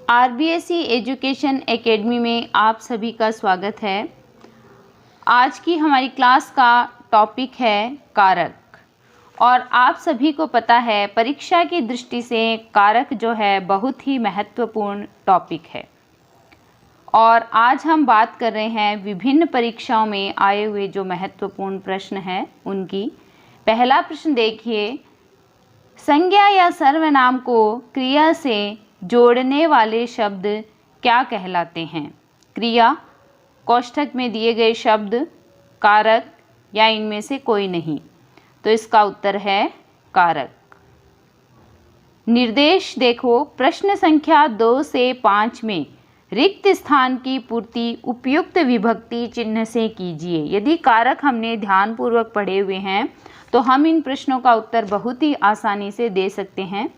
RBSE education academy में आप सभी का स्वागत है। आज की हमारी क्लास का टॉपिक है कारक। और आप सभी को पता है परीक्षा की दृष्टि से कारक जो है बहुत ही महत्वपूर्ण टॉपिक है। और आज हम बात कर रहे हैं विभिन्न परीक्षाओं में आए हुए जो महत्वपूर्ण प्रश्न हैं उनकी। पहला प्रश्न देखिए, संज्ञा या सर्वनाम को क्रिया से जोड़ने वाले शब्द क्या कहलाते हैं? क्रिया, कोष्ठक में दिए गए शब्द, कारक या इनमें से कोई नहीं। तो इसका उत्तर है कारक। निर्देश देखो, प्रश्न संख्या 2 से 5 में रिक्त स्थान की पूर्ति उपयुक्त विभक्ति चिन्ह से कीजिए। यदि कारक हमने ध्यानपूर्वक पढ़े हुए हैं तो हम इन प्रश्नों का उत्तर बहुत ही आसानी से दे सकते हैं।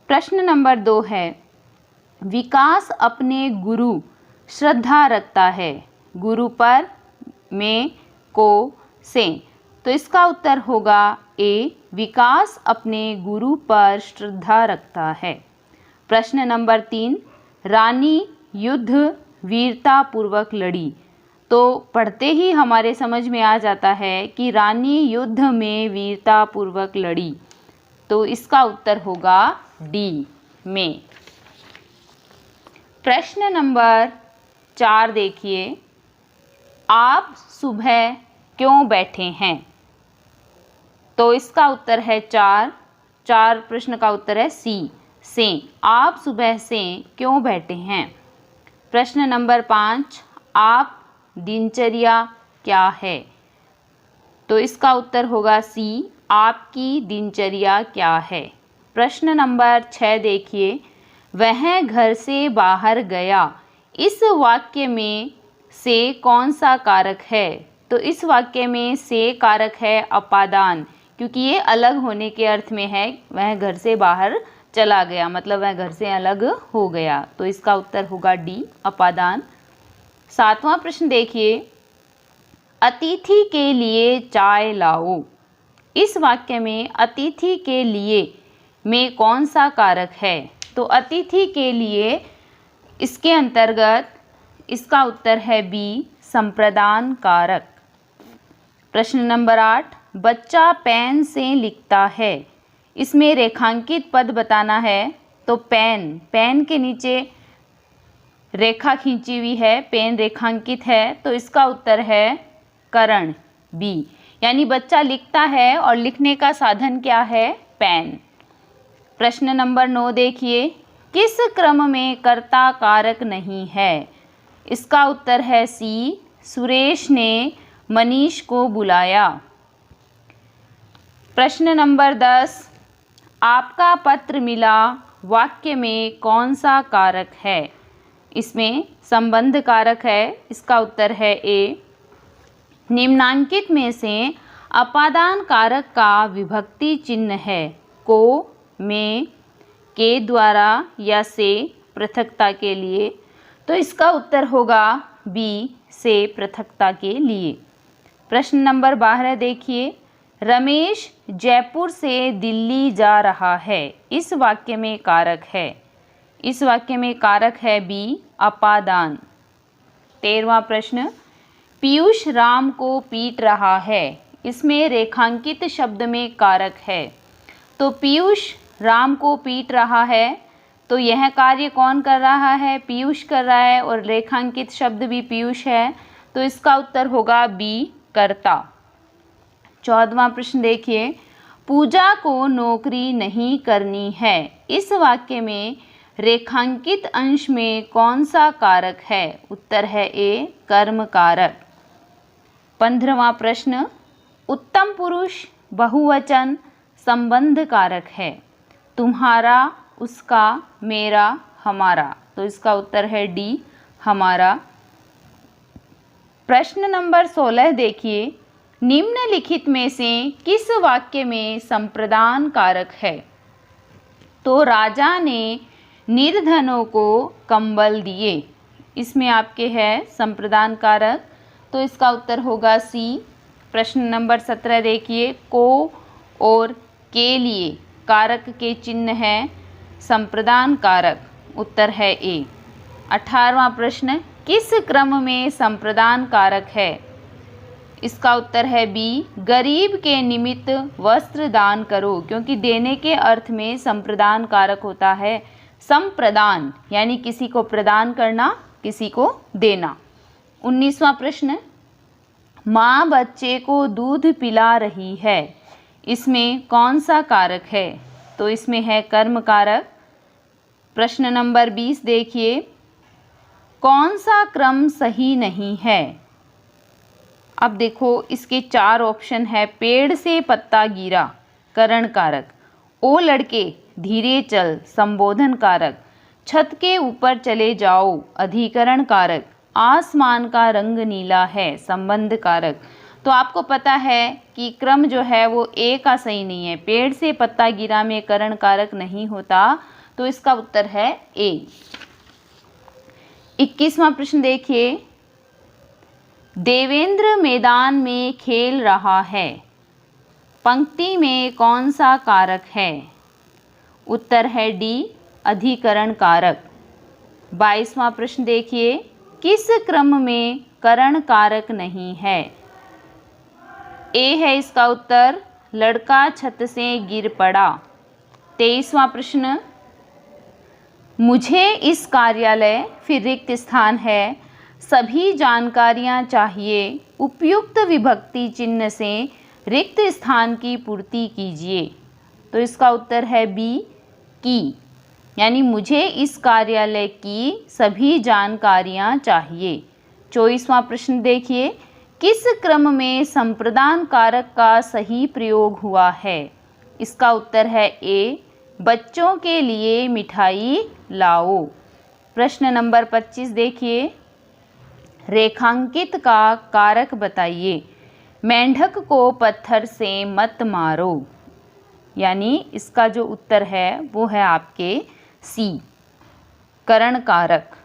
प्रश्न नंबर 2 है, विकास अपने गुरु श्रद्धा रखता है। गुरु पर, में, को, से। तो इसका उत्तर होगा ए, विकास अपने गुरु पर श्रद्धा रखता है। प्रश्न नंबर 3, रानी युद्ध वीरता पूर्वक लड़ी। तो पढ़ते ही हमारे समझ में आ जाता है कि रानी युद्ध में वीरता पूर्वक लड़ी। तो इसका उत्तर होगा डी, में। प्रश्न नंबर 4 देखिए, आप सुबह क्यों बैठे हैं? तो इसका उत्तर है 4 प्रश्न का उत्तर है सी, से। आप सुबह से क्यों बैठे हैं? प्रश्न नंबर 5, आप दिनचर्या क्या है? तो इसका उत्तर होगा सी, आपकी दिनचर्या क्या है। प्रश्न नंबर 6 देखिए, वह घर से बाहर गया। इस वाक्य में से कौन सा कारक है? तो इस वाक्य में से कारक है अपादान, क्योंकि ये अलग होने के अर्थ में है। वह घर से बाहर चला गया, मतलब वह घर से अलग हो गया। तो इसका उत्तर होगा डी, अपादान। 7वां प्रश्न देखिए, अतिथि के लिए चाय लाओ। इस वाक्य में अतिथि के लिए में कौन सा कारक है? तो अतिथि के लिए इसके अंतर्गत इसका उत्तर है बी, संप्रदान कारक। प्रश्न नंबर 8, बच्चा पेन से लिखता है। इसमें रेखांकित पद बताना है। तो पेन के नीचे रेखा खींची हुई है, पेन रेखांकित है। तो इसका उत्तर है करण, बी, यानी बच्चा लिखता है और लिखने का साधन क्या है? पेन। प्रश्न नंबर 9 देखिए, किस क्रम में कर्ता कारक नहीं है? इसका उत्तर है सी, सुरेश ने मनीष को बुलाया। प्रश्न नंबर 10, आपका पत्र मिला वाक्य में कौन सा कारक है? इसमें संबंध कारक है। इसका उत्तर है ए। निम्नांकित में से अपादान कारक का विभक्ति चिन्ह है को, में, के द्वारा या से पृथकता के लिए। तो इसका उत्तर होगा बी, से पृथकता के लिए। प्रश्न नंबर 12 देखिए, रमेश जयपुर से दिल्ली जा रहा है। इस वाक्य में कारक है। इस वाक्य में कारक है बी, अपादान। 13वां प्रश्न, पीयूष राम को पीट रहा है। इसमें रेखांकित शब्द में कारक है। तो पीयूष राम को पीट रहा है, तो यह कार्य कौन कर रहा है? पीयूष कर रहा है, और रेखांकित शब्द भी पीयूष है। तो इसका उत्तर होगा बी, कर्ता। 14वां प्रश्न देखिए, पूजा को नौकरी नहीं करनी है। इस वाक्य में रेखांकित अंश में कौन सा कारक है? उत्तर है ए, कर्म कारक। 15वां प्रश्न, उत्तम पुरुष बहुवचन संबंध कारक है। तुम्हारा, उसका, मेरा, हमारा। तो इसका उत्तर है डी, हमारा। प्रश्न नंबर 16 देखिए, निम्नलिखित में से किस वाक्य में संप्रदान कारक है? तो राजा ने निर्धनों को कंबल दिए। इसमें आपके है संप्रदान कारक। तो इसका उत्तर होगा सी। प्रश्न नंबर 17 देखिए, को और के लिए कारक के चिन्ह है संप्रदान कारक। उत्तर है ए। 18वां प्रश्न, किस क्रम में संप्रदान कारक है? इसका उत्तर है बी, गरीब के निमित्त वस्त्र दान करो, क्योंकि देने के अर्थ में संप्रदान कारक होता है संप्रदान, यानी किसी को प्रदान करना, किसी को देना। 19वां प्रश्न, माँ बच्चे को दूध पिला रही है, इसमें कौन सा कारक है? तो इसमें है कर्म कारक। प्रश्न नंबर 20 देखिए, कौन सा क्रम सही नहीं है? अब देखो इसके 4 ऑप्शन है। पेड़ से पत्ता गिरा, करण कारक। ओ लड़के धीरे चल, संबोधन कारक। छत के ऊपर चले जाओ, अधिकरण कारक। आसमान का रंग नीला है, संबंध कारक। तो आपको पता है कि क्रम जो है वो ए का सही नहीं है। पेड़ से पत्ता गिरा में करण कारक नहीं होता, तो इसका उत्तर है ए। 21वां प्रश्न देखिए, देवेंद्र मैदान में खेल रहा है, पंक्ति में कौन सा कारक है? उत्तर है डी, अधिकरण कारक। 22वां प्रश्न देखिए, किस क्रम में करण कारक नहीं है? ए है इसका उत्तर, लड़का छत से गिर पड़ा। 23वां प्रश्न, मुझे इस कार्यालय, फिर रिक्त स्थान है, सभी जानकारियां चाहिए, उपयुक्त विभक्ति चिन्ह से रिक्त स्थान की पूर्ति कीजिए। तो इसका उत्तर है बी, की, यानी मुझे इस कार्यालय की सभी जानकारियां चाहिए। 24वां प्रश्न देखिए, किस क्रम में संप्रदान कारक का सही प्रयोग हुआ है? इसका उत्तर है ए, बच्चों के लिए मिठाई लाओ। प्रश्न नंबर 25 देखिए, रेखांकित का कारक बताइए। मेंढक को पत्थर से मत मारो, यानी इसका जो उत्तर है वो है आपके सी, करण कारक।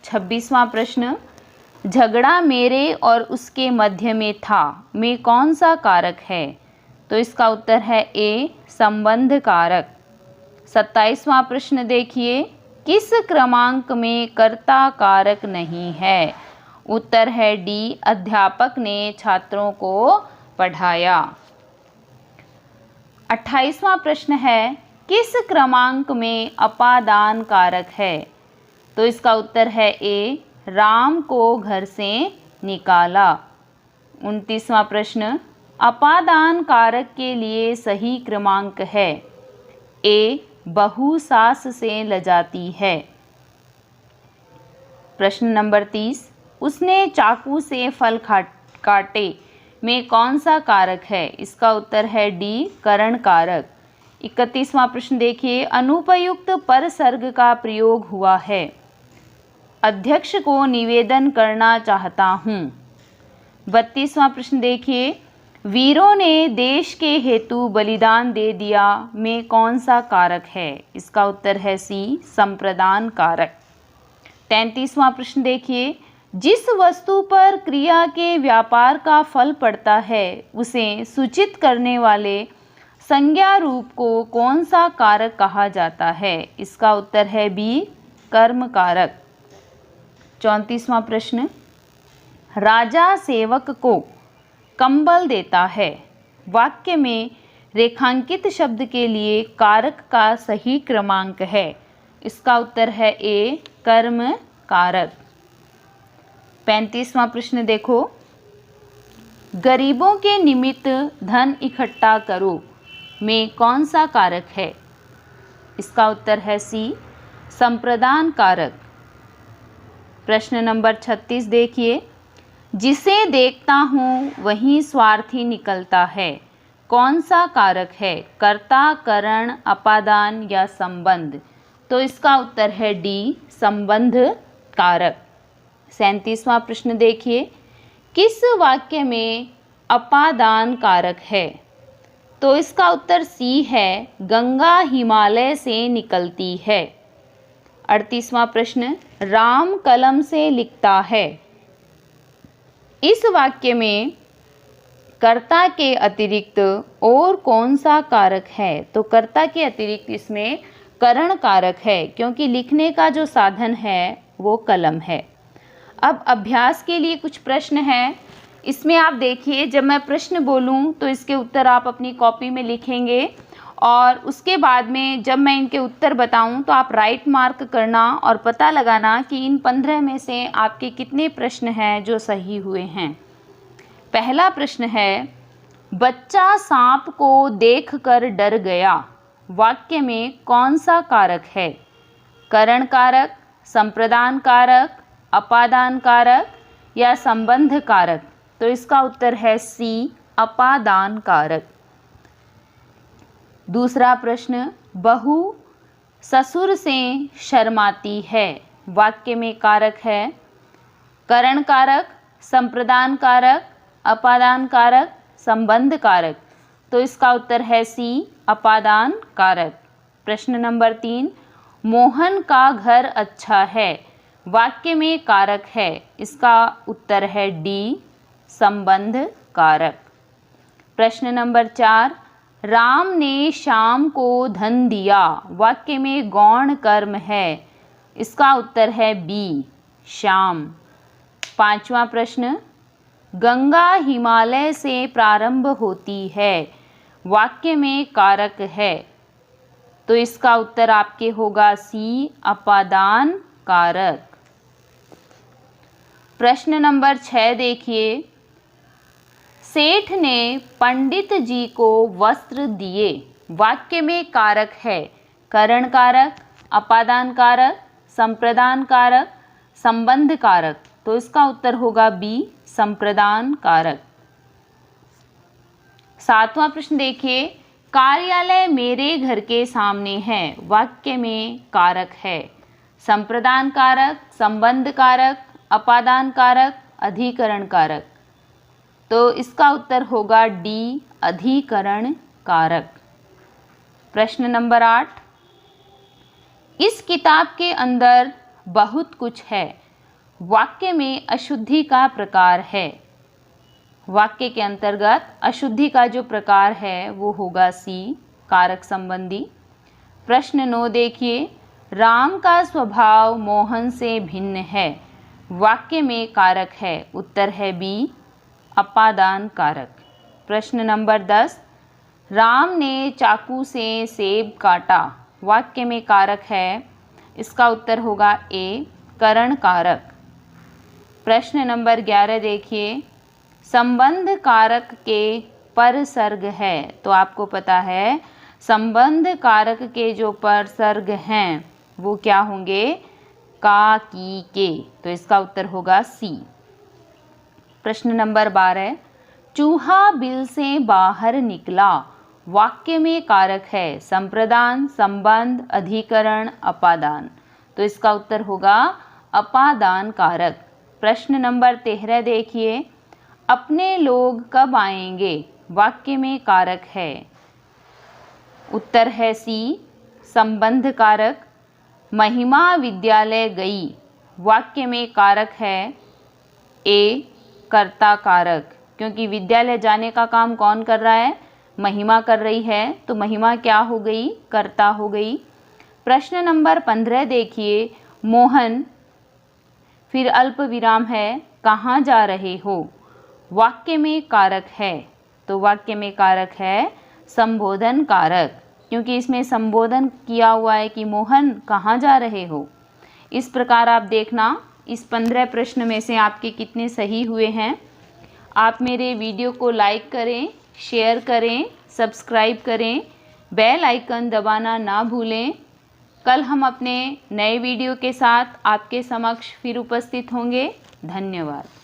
26वां प्रश्न, झगड़ा मेरे और उसके मध्य में था, में कौन सा कारक है? तो इसका उत्तर है ए, संबंध कारक। 27वां प्रश्न देखिए, किस क्रमांक में कर्ता कारक नहीं है? उत्तर है डी, अध्यापक ने छात्रों को पढ़ाया। 28वां प्रश्न है, किस क्रमांक में अपादान कारक है? तो इसका उत्तर है ए, राम को घर से निकाला। 29वां प्रश्न, अपादान कारक के लिए सही क्रमांक है? ए, बहू सास से लजाती है। प्रश्न नंबर 30, उसने चाकू से फल काटे, में कौन सा कारक है? इसका उत्तर है डी, करण कारक। 31वां प्रश्न देखिए, अनुपयुक्त परसर्ग का प्रयोग हुआ है, अध्यक्ष को निवेदन करना चाहता हूँ। 32वां प्रश्न देखिए, वीरों ने देश के हेतु बलिदान दे दिया, में कौन सा कारक है? इसका उत्तर है सी, संप्रदान कारक। 33वां प्रश्न देखिए, जिस वस्तु पर क्रिया के व्यापार का फल पड़ता है उसे सूचित करने वाले संज्ञा रूप को कौन सा कारक कहा जाता है? इसका उत्तर है बी, कर्म कारक। 34वां प्रश्न, राजा सेवक को कंबल देता है, वाक्य में रेखांकित शब्द के लिए कारक का सही क्रमांक है? इसका उत्तर है ए, कर्म कारक। 35वां प्रश्न देखो, गरीबों के निमित्त धन इकट्ठा करो, में कौन सा कारक है? इसका उत्तर है सी, संप्रदान कारक। प्रश्न नंबर 36 देखिए, जिसे देखता हूँ वही स्वार्थी निकलता है, कौन सा कारक है? कर्ता, करण, अपादान या संबंध? तो इसका उत्तर है डी, संबंध कारक। 37वां प्रश्न देखिए, किस वाक्य में अपादान कारक है? तो इसका उत्तर सी है, गंगा हिमालय से निकलती है। 38वां प्रश्न, राम कलम से लिखता है, इस वाक्य में कर्ता के अतिरिक्त और कौन सा कारक है? तो कर्ता के अतिरिक्त इसमें करण कारक है, क्योंकि लिखने का जो साधन है वो कलम है। अब अभ्यास के लिए कुछ प्रश्न हैं। इसमें आप देखिए, जब मैं प्रश्न बोलूं तो इसके उत्तर आप अपनी कॉपी में लिखेंगे और उसके बाद में जब मैं इनके उत्तर बताऊं तो आप राइट मार्क करना और पता लगाना कि इन 15 में से आपके कितने प्रश्न हैं जो सही हुए हैं। पहला प्रश्न है, बच्चा सांप को देखकर डर गया, वाक्य में कौन सा कारक है? करण कारक, संप्रदान कारक, अपादान कारक या संबंध कारक? तो इसका उत्तर है सी, अपादान कारक। दूसरा प्रश्न, बहू ससुर से शर्माती है, वाक्य में कारक है करण कारक, संप्रदान कारक, अपादान कारक, संबंध कारक? तो इसका उत्तर है सी, अपादान कारक। प्रश्न नंबर 3, मोहन का घर अच्छा है, वाक्य में कारक है, इसका उत्तर है डी, संबंध कारक। प्रश्न नंबर 4, राम ने श्याम को धन दिया, वाक्य में गौण कर्म है, इसका उत्तर है बी, श्याम। पांचवा प्रश्न, गंगा हिमालय से प्रारंभ होती है, वाक्य में कारक है, तो इसका उत्तर आपके होगा सी, अपादान कारक। प्रश्न नंबर 6 देखिए, सेठ ने पंडित जी को वस्त्र दिए, वाक्य में कारक है करण कारक, अपादान कारक, संप्रदान कारक, संबंध कारक? तो इसका उत्तर होगा बी, संप्रदान कारक। 7वां प्रश्न देखिए, कार्यालय मेरे घर के सामने है, वाक्य में कारक है संप्रदान कारक, संबंध कारक, अपादान कारक, अधिकरण कारक? तो इसका उत्तर होगा डी, अधिकरण कारक। प्रश्न नंबर 8, इस किताब के अंदर बहुत कुछ है, वाक्य में अशुद्धि का प्रकार है, वाक्य के अंतर्गत अशुद्धि का जो प्रकार है वो होगा सी, कारक संबंधी। प्रश्न 9 देखिए, राम का स्वभाव मोहन से भिन्न है, वाक्य में कारक है, उत्तर है बी, अपादान कारक। प्रश्न नंबर 10, राम ने चाकू से सेब काटा, वाक्य में कारक है, इसका उत्तर होगा ए, करण कारक। प्रश्न नंबर 11 देखिए, संबंध कारक के परसर्ग है, तो आपको पता है संबंध कारक के जो परसर्ग हैं वो क्या होंगे? का, की, के, तो इसका उत्तर होगा सी। प्रश्न नंबर 12, चूहा बिल से बाहर निकला, वाक्य में कारक है संप्रदान, संबंध, अधिकरण, अपादान? तो इसका उत्तर होगा अपादान कारक। प्रश्न नंबर 13 देखिए, अपने लोग कब आएंगे, वाक्य में कारक है, उत्तर है सी, संबंध कारक। महिमा विद्यालय गई, वाक्य में कारक है ए, कर्ता कारक, क्योंकि विद्यालय जाने का काम कौन कर रहा है? महिमा कर रही है, तो महिमा क्या हो गई? कर्ता हो गई। प्रश्न नंबर 15 देखिए, मोहन, फिर अल्प विराम है, कहाँ जा रहे हो, वाक्य में कारक है, तो वाक्य में कारक है संबोधन कारक, क्योंकि इसमें संबोधन किया हुआ है कि मोहन कहाँ जा रहे हो। इस प्रकार आप देखना इस 15 प्रश्न में से आपके कितने सही हुए हैं। आप मेरे वीडियो को लाइक करें, शेयर करें, सब्सक्राइब करें, बेल आइकन दबाना ना भूलें। कल हम अपने नए वीडियो के साथ आपके समक्ष फिर उपस्थित होंगे। धन्यवाद।